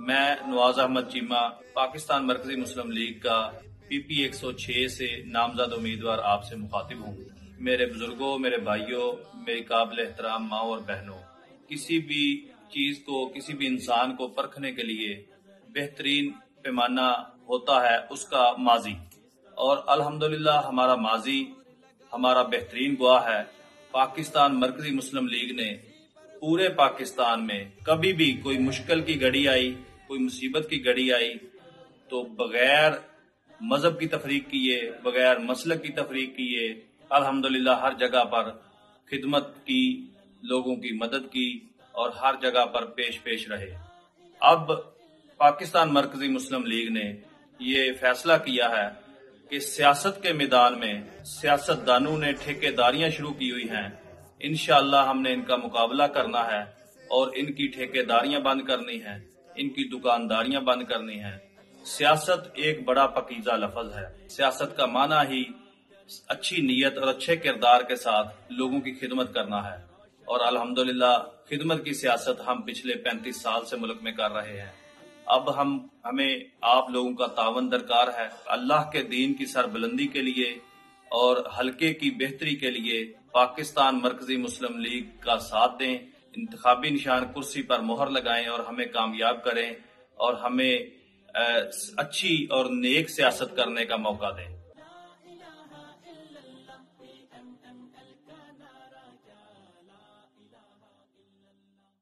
میں نواز احمد چیمہ پاکستان مرکزی مسلم لیگ کا PP 106 سے نامزد امیدوار آپ سے مخاطب ہوں۔ میرے بزرگوں، میرے بھائیوں، میری قابل احترام ماں اور بہنوں، کسی بھی چیز کو، کسی بھی انسان کو پرکھنے کے لیے بہترین پیمانہ ہوتا ہے اس کا ماضی، اور الحمدللہ ہمارا ماضی ہمارا بہترین گواہ ہے۔ پاکستان مرکزی مسلم لیگ نے پورے پاکستان میں کبھی بھی کوئی مشکل کی گھڑی آئی، کوئی مصیبت کی گھڑی آئی تو بغیر مذہب کی تفریق کیے، بغیر مسلک کی تفریق کیے، الحمدللہ ہر جگہ پر خدمت کی، لوگوں کی مدد کی اور ہر جگہ پر پیش رہے۔ اب پاکستان مرکزی مسلم لیگ نے یہ فیصلہ کیا ہے کہ سیاست کے میدان میں سیاست دانوں نے ٹھیکیداریاں شروع کی ہوئی ہیں، انشاءاللہ ہم نے ان کا مقابلہ کرنا ہے اور ان کی ٹھیکیداریاں بند کرنی ہیں، ان کی دکانداریاں بند کرنی ہیں۔ سیاست ایک بڑا پاکیزہ لفظ ہے۔ سیاست کا معنی ہی اچھی نیت اور اچھے کردار کے ساتھ لوگوں کی خدمت کرنا ہے، اور الحمدللہ خدمت کی سیاست ہم پچھلے 35 سال سے ملک میں کر رہے ہیں۔ اب ہمیں آپ لوگوں کا تعاون درکار ہے۔ اللہ کے دین کی سربلندی کے لیے اور حلقے کی بہتری کے لیے پاکستان مرکزی مسلم لیگ کا ساتھ دیں، انتخابی نشان کرسی پر مہر لگائیں اور ہمیں کامیاب کریں اور ہمیں اچھی اور نیک سیاست کرنے کا موقع دیں۔